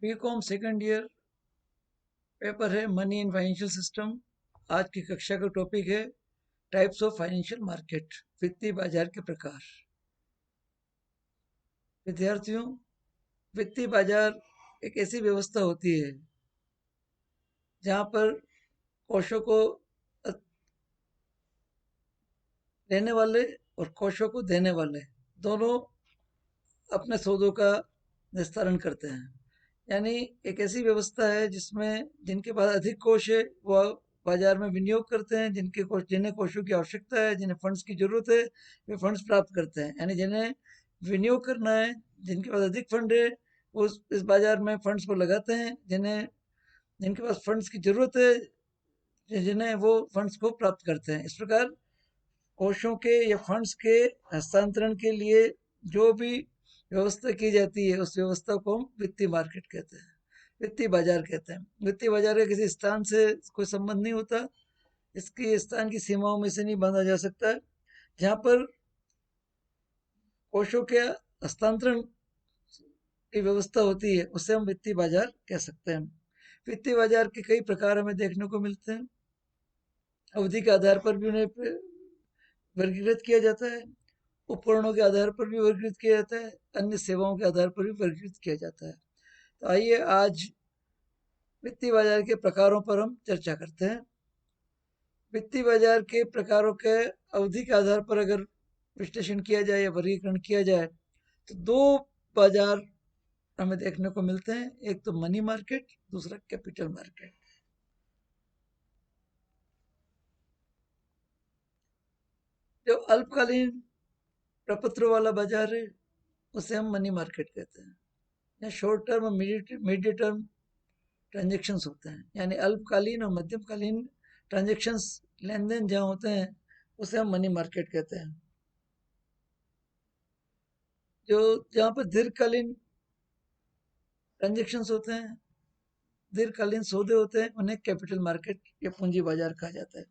BCom second year paper है money in financial system. आज की कक्षा का टॉपिक है टाइप्स ऑफ फाइनेंशियल मार्केट, वित्तीय बाजार के प्रकार। विद्यार्थियों, वित्तीय बाजार एक ऐसी व्यवस्था होती है जहां पर कोषों को लेने वाले और कोषों को देने वाले दोनों अपने सौदों का निस्तारण करते हैं। यानी एक ऐसी व्यवस्था है जिसमें जिनके पास अधिक कोष है वह बाजार में विनियोग करते हैं, जिन्हें कोषों की आवश्यकता है, जिन्हें फंड्स की जरूरत है, वे फंड्स प्राप्त करते हैं। यानी जिन्हें विनियोग करना है, जिनके पास अधिक फंड है, वो इस बाजार में फंड्स को लगाते हैं। जिनके पास फंड्स की जरूरत है, जिन्हें वो फंड्स को प्राप्त करते हैं। इस प्रकार कोषों के या फंड्स के हस्तांतरण के लिए जो भी व्यवस्था की जाती है उस व्यवस्था को हम वित्तीय मार्केट कहते हैं, वित्तीय बाजार कहते हैं। वित्तीय बाजार का किसी स्थान से कोई संबंध नहीं होता, इसके स्थान की सीमाओं में से नहीं बांधा जा सकता है। जहाँ पर कोषों के हस्तांतरण की व्यवस्था होती है उसे हम वित्तीय बाजार कह सकते हैं। वित्तीय बाजार के कई प्रकार हमें देखने को मिलते हैं। अवधि के आधार पर भी उन्हें वर्गीकृत किया जाता है, उपकरणों के आधार पर भी वर्गीकृत किया जाता है, अन्य सेवाओं के आधार पर भी वर्गीकृत किया जाता है। तो आइए आज वित्तीय बाजार के प्रकारों पर हम चर्चा करते हैं। वित्तीय बाजार के प्रकारों के अवधि के आधार पर अगर विश्लेषण किया जाए या वर्गीकरण किया जाए तो दो बाजार हमें देखने को मिलते हैं। एक तो मनी मार्केट, दूसरा कैपिटल मार्केट। जो अल्पकालीन प्रपत्रों वाला बाजार है उसे हम मनी मार्केट कहते हैं। या शॉर्ट टर्म और मीडियम टर्म ट्रांजेक्शन्स होते हैं, यानी अल्पकालीन और मध्यमकालीन ट्रांजेक्शन्स, लेन देन जहाँ होते हैं उसे हम मनी मार्केट कहते हैं। जो जहाँ पर दीर्घकालीन ट्रांजेक्शन्स होते हैं, दीर्घकालीन सौदे होते हैं, उन्हें कैपिटल मार्केट या पूंजी बाजार कहा जाता है।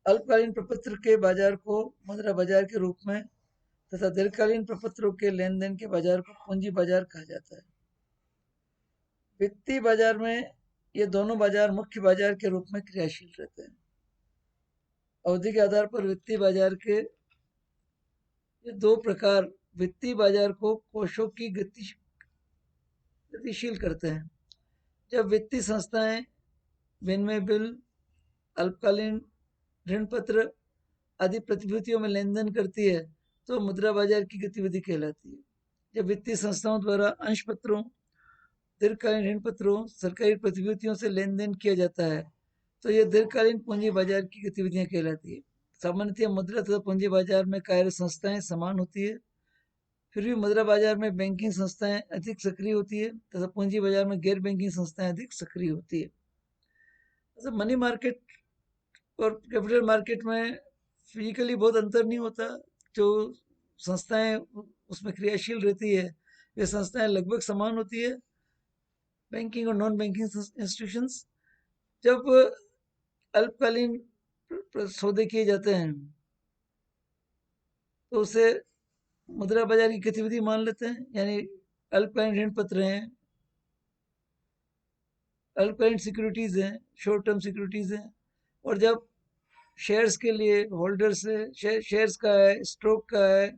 अल्पकालीन प्रपत्र के बाजार को मुद्रा बाजार के रूप में तथा दीर्घकालीन प्रपत्रों के लेन देन के बाजार को पूंजी बाजार कहा जाता है। वित्तीय बाजार में ये दोनों बाजार मुख्य बाजार के रूप में क्रियाशील रहते हैं। अवधि के आधार पर वित्तीय बाजार के ये दो प्रकार वित्तीय बाजार को कोषों की गतिशील करते हैं। जब वित्तीय संस्थाएं विनिमय बिल, अल्पकालीन ऋण पत्र आदि प्रतिभूतियों में लेन देन करती है तो मुद्रा बाजार की गतिविधि कहलाती है। जब वित्तीय संस्थाओं द्वारा अंश पत्रों, दीर्घकालीन ऋण पत्रों, सरकारी प्रतिभूतियों से लेन देन किया जाता है तो यह दीर्घकालीन पूंजी बाजार की गतिविधियां कहलाती है। सामान्यतः मुद्रा तथा पूंजी बाजार में कार्य संस्थाएं समान होती है, फिर भी मुद्रा बाजार में बैंकिंग संस्थाएं अधिक सक्रिय होती है तथा पूंजी बाजार में गैर बैंकिंग संस्थाएं अधिक सक्रिय होती है। तो मनी मार्केट और कैपिटल मार्केट में फिजिकली बहुत अंतर नहीं होता। जो संस्थाएं उसमें क्रियाशील रहती है वे संस्थाएं लगभग समान होती है, बैंकिंग और नॉन बैंकिंग इंस्टीट्यूशंस। जब अल्पकालीन सौदे किए जाते हैं तो उसे मुद्रा बाजार की गतिविधि मान लेते हैं, यानी अल्पकालीन ऋण पत्र हैं, अल्पकालीन सिक्योरिटीज हैं, शॉर्ट टर्म सिक्योरिटीज हैं। और जब शेयर्स के लिए होल्डर्स है, शेयर्स का है, स्टॉक का है,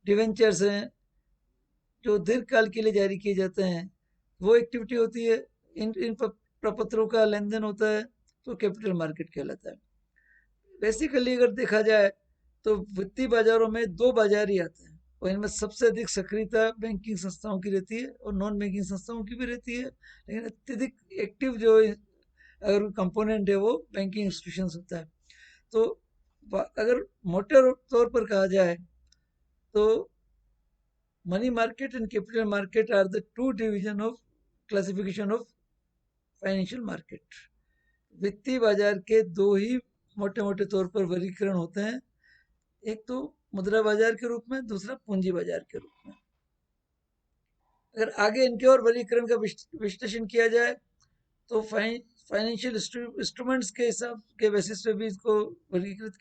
डिवेंचर्स हैं जो दीर्घकाल के लिए जारी किए जाते हैं, वो एक्टिविटी होती है, इन प्रपत्रों का लेन देन होता है तो कैपिटल मार्केट कहलाता है। बेसिकली अगर देखा जाए तो वित्तीय बाजारों में दो बाजार ही आते हैं और इनमें सबसे अधिक सक्रियता बैंकिंग संस्थाओं की रहती है और नॉन बैंकिंग संस्थाओं की भी रहती है, लेकिन अत्यधिक एक्टिव जो अगर कंपोनेंट है वो बैंकिंग इंस्टीट्यूशन होता है। तो अगर मोटे तौर पर कहा जाए तो money market and capital market are the two division of classification of financial market. वित्तीय बाजार के दो ही मोटे मोटे तौर पर वर्गीकरण होते हैं, एक तो मुद्रा बाजार के रूप में, दूसरा पूंजी बाजार के रूप में। अगर आगे इनके और वर्गीकरण का विश्लेषण किया जाए तो फाइनेंशियल इंस्ट्रूमेंट्स के हिसाब के बेसिस पे भी इसको वर्गीकृत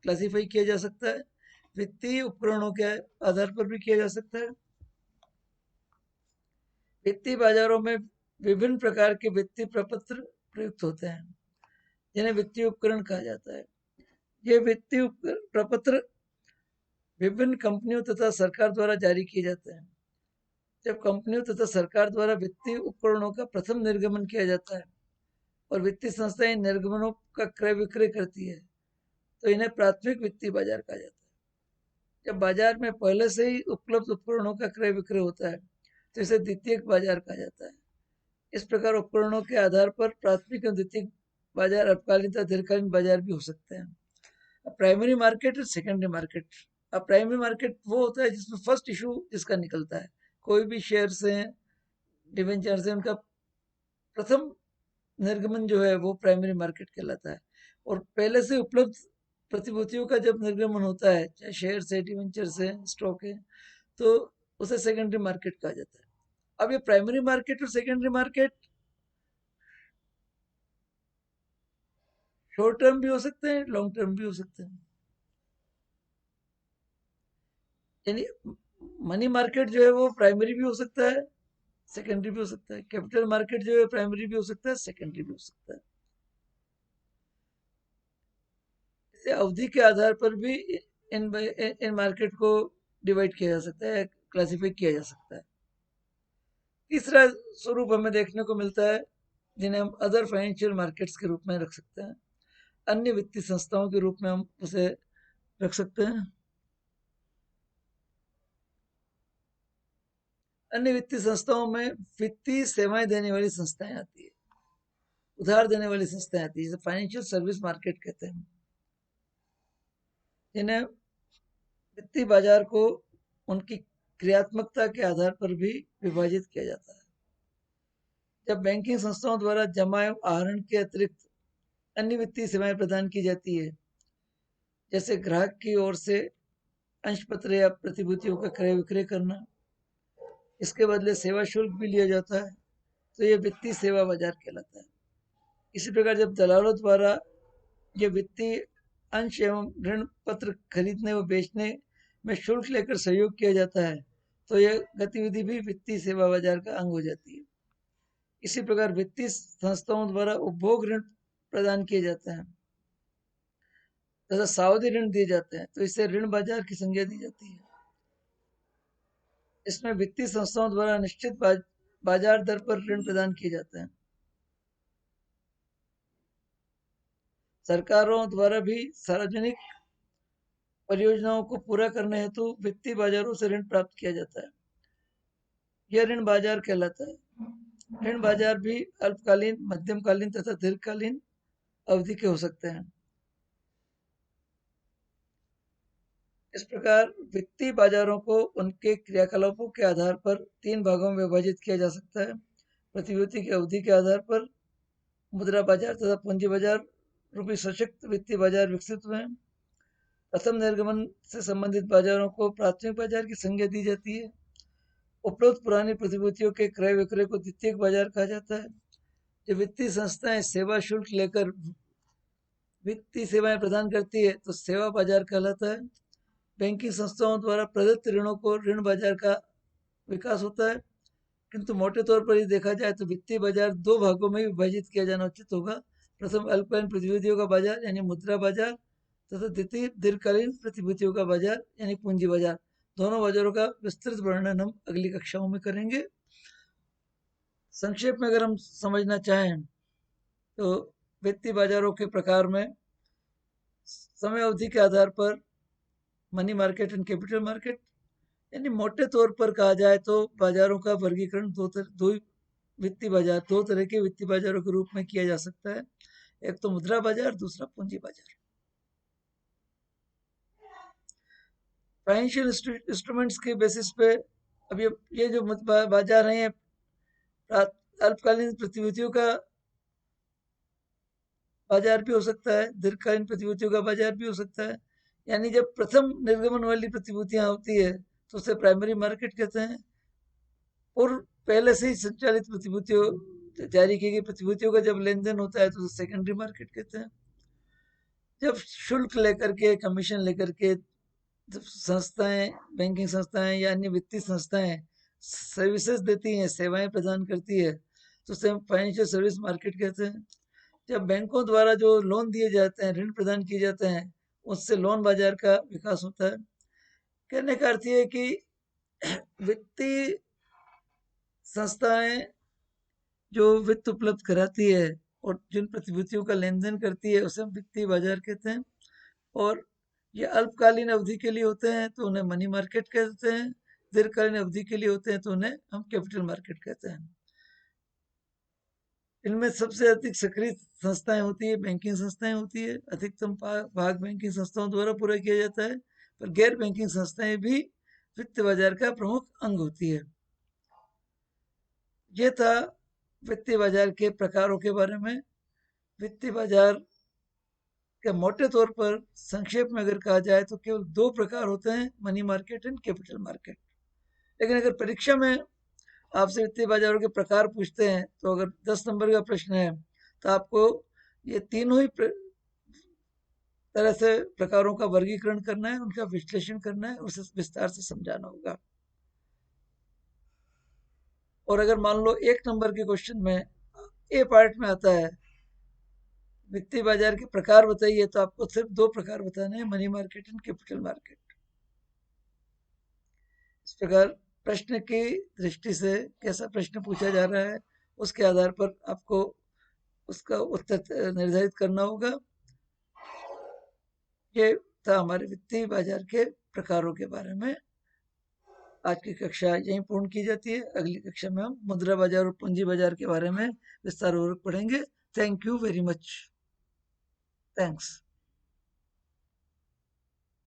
क्लासीफाई किया जा सकता है, वित्तीय उपकरणों के आधार पर भी किया जा सकता है। वित्तीय बाजारों में विभिन्न प्रकार के वित्तीय प्रपत्र प्रयुक्त होते हैं, जिन्हें वित्तीय उपकरण कहा जाता है। ये वित्तीय प्रपत्र विभिन्न कंपनियों तथा सरकार द्वारा जारी किए जाते हैं। जब कंपनियों तथा सरकार द्वारा वित्तीय उपकरणों का प्रथम निर्गमन किया जाता है और वित्तीय संस्थाएं इन निर्गमनों का क्रय विक्रय करती है, तो इन्हें प्राथमिक वित्तीय बाजार कहा जाता है। जब बाजार में पहले से ही उपलब्ध उपकरणों का क्रय विक्रय होता है, तो इसे द्वितीयक बाजार कहा जाता है। इस प्रकार उपकरणों के आधार पर प्राथमिक और द्वितीयक बाजार अल्पकालीन तथा दीर्घकालीन बाजार भी हो सकते हैं। प्राइमरी मार्केट और सेकेंडरी मार्केट। अब प्राइमरी मार्केट वो होता है जिसमें फर्स्ट इशू जिसका निकलता है, कोई भी शेयर्स हैं, डिवेंचर्स हैं, उनका प्रथम निर्गमन जो है वो प्राइमरी मार्केट कहलाता है। और पहले से उपलब्ध प्रतिभूतियों का जब निर्गमन होता है, चाहे शेयर्स है, डिवेंचर्स है, स्टॉक है, तो उसे सेकेंडरी मार्केट कहा जाता है। अब ये प्राइमरी मार्केट और सेकेंडरी मार्केट शॉर्ट टर्म भी हो सकते हैं, लॉन्ग टर्म भी हो सकते हैं। यानी मनी मार्केट जो है वो प्राइमरी भी हो सकता है, सेकेंडरी भी हो सकता है। कैपिटल मार्केट जो है प्राइमरी भी हो सकता है, सेकेंडरी भी हो सकता है। इसे अवधि के आधार पर भी इन मार्केट को डिवाइड किया जा सकता है, क्लासिफाई किया जा सकता है। तीसरा स्वरूप हमें देखने को मिलता है, जिन्हें हम अदर फाइनेंशियल मार्केट्स के रूप में रख सकते हैं, अन्य वित्तीय संस्थाओं के रूप में हम उसे रख सकते हैं। अन्य वित्तीय संस्थाओं में वित्तीय सेवाएं देने वाली संस्थाएं आती है, उधार देने वाली संस्थाएं आती है, जिसे फाइनेंशियल सर्विस मार्केट कहते हैं, जिन्हें वित्तीय बाजार को उनकी क्रियात्मकता के आधार पर भी विभाजित किया जाता है। जब बैंकिंग संस्थाओं द्वारा जमा एवं आहरण के अतिरिक्त अन्य वित्तीय सेवाएं प्रदान की जाती है, जैसे ग्राहक की ओर से अंश पत्र या प्रतिभूतियों का क्रय विक्रय करना, इसके बदले सेवा शुल्क भी लिया जाता है, तो ये वित्तीय सेवा बाजार कहलाता है। इसी प्रकार जब दलालों द्वारा ये वित्तीय अंश एवं ऋण पत्र खरीदने व बेचने में शुल्क लेकर सहयोग किया जाता है, तो यह गतिविधि भी वित्तीय सेवा बाजार का अंग हो जाती है। इसी प्रकार वित्तीय संस्थाओं द्वारा उपभोग ऋण प्रदान किए जाते हैं तथा सावधि ऋण दिए जाते हैं, तो इससे ऋण बाजार की संज्ञा दी जाती है। इसमें वित्तीय संस्थाओं द्वारा निश्चित बाजार दर पर ऋण प्रदान किए जाते हैं। सरकारों द्वारा भी सार्वजनिक परियोजनाओं को पूरा करने हेतु वित्तीय बाजारों से ऋण प्राप्त किया जाता है, यह ऋण बाजार कहलाता है। ऋण बाजार भी अल्पकालीन, मध्यमकालीन तथा दीर्घकालीन अवधि के हो सकते हैं। इस प्रकार वित्तीय बाजारों को उनके क्रियाकलापों के आधार पर तीन भागों में विभाजित किया जा सकता है। प्रतिभूति की अवधि के आधार पर मुद्रा बाजार तथा पूंजी बाजार रूपी सशक्त वित्तीय बाजार विकसित हुए। प्रथम निर्गमन से संबंधित बाजारों को प्राथमिक बाजार की संज्ञा दी जाती है। उपलब्ध पुरानी प्रतिभूतियों के क्रय विक्रय को द्वितीयक बाजार कहा जाता है। जब वित्तीय संस्थाएं सेवा शुल्क लेकर वित्तीय सेवाएं प्रदान करती है, तो सेवा बाजार कहलाता है। बैंकिंग संस्थाओं द्वारा प्रदत्त ऋणों को ऋण बाजार का विकास होता है। किंतु मोटे तौर पर यदि देखा जाए तो वित्तीय बाजार दो भागों में विभाजित किया जाना उचित होगा। प्रथम अल्पकालीन प्रतिभूतियों का बाजार यानी मुद्रा बाजार तथा द्वितीय दीर्घकालीन प्रतिभूतियों का बाजार यानी पूंजी बाजार। दोनों बाजारों का विस्तृत वर्णन हम अगली कक्षाओं में करेंगे। संक्षेप में अगर हम समझना चाहें तो वित्तीय बाजारों के प्रकार में समय अवधि के आधार पर money market and capital market, यानी मोटे तौर पर कहा जाए तो बाजारों का वर्गीकरण दो वित्तीय बाजार, दो तरह के वित्तीय बाजारों के रूप में किया जा सकता है। एक तो मुद्रा बाजार, दूसरा पूंजी बाजार। फाइनेंशियल इंस्ट्रूमेंट्स के बेसिस पे अब ये जो बाजार हैं, अल्पकालीन प्रतिभूतियों का बाजार भी हो सकता है, दीर्घकालीन प्रतिभूतियों का बाजार भी हो सकता है। यानी जब प्रथम निर्गमन वाली प्रतिभूतियां होती है तो उसे प्राइमरी मार्केट कहते हैं, और पहले से ही संचालित प्रतिभूतियों, जारी की गई प्रतिभूतियों का जब लेन देन होता है तो उसे सेकेंडरी मार्केट कहते हैं। जब शुल्क लेकर के, कमीशन लेकर के संस्थाएं, बैंकिंग संस्थाएं या अन्य वित्तीय संस्थाएं सर्विसेज देती हैं, सेवाएं प्रदान करती है, तो उसे हम फाइनेंशियल सर्विस मार्केट कहते हैं। जब बैंकों द्वारा जो लोन दिए जाते हैं, ऋण प्रदान किए जाते हैं, उससे लोन बाजार का विकास होता है। कहने का अर्थ ये है कि वित्तीय संस्थाएं जो वित्त उपलब्ध कराती है और जिन प्रतिभूतियों का लेन देन करती है, उसे हम वित्तीय बाजार कहते हैं। और ये अल्पकालीन अवधि के लिए होते हैं तो उन्हें मनी मार्केट कहते हैं, दीर्घकालीन अवधि के लिए होते हैं तो उन्हें हम कैपिटल मार्केट कहते हैं। इनमें सबसे अधिक सक्रिय संस्थाएं होती है, बैंकिंग संस्थाएं होती है, अधिकतम भाग बैंकिंग संस्थाओं द्वारा पूरा किया जाता है, पर गैर बैंकिंग संस्थाएं भी वित्त बाजार का प्रमुख अंग होती है। ये था वित्तीय बाजार के प्रकारों के बारे में। वित्तीय बाजार के मोटे तौर पर संक्षेप में अगर कहा जाए तो केवल दो प्रकार होते हैं, money market and capital market. लेकिन अगर परीक्षा में आपसे वित्तीय बाजारों के प्रकार पूछते हैं तो अगर 10 नंबर का प्रश्न है तो आपको ये तीनों ही तरह से प्रकारों का वर्गीकरण करना है, उनका विश्लेषण करना है, उसे विस्तार से समझाना होगा। और अगर मान लो 1 नंबर के क्वेश्चन में ए पार्ट में आता है वित्तीय बाजार के प्रकार बताइए, तो आपको सिर्फ दो प्रकार बताने हैं, money market and capital market. इस प्रकार प्रश्न की दृष्टि से कैसा प्रश्न पूछा जा रहा है उसके आधार पर आपको उसका उत्तर निर्धारित करना होगा। ये था हमारे वित्तीय बाजार के प्रकारों के बारे में। आज की कक्षा यहीं पूर्ण की जाती है। अगली कक्षा में हम मुद्रा बाजार और पूंजी बाजार के बारे में विस्तार पूर्वक पढ़ेंगे। Thank you very much. Thanks.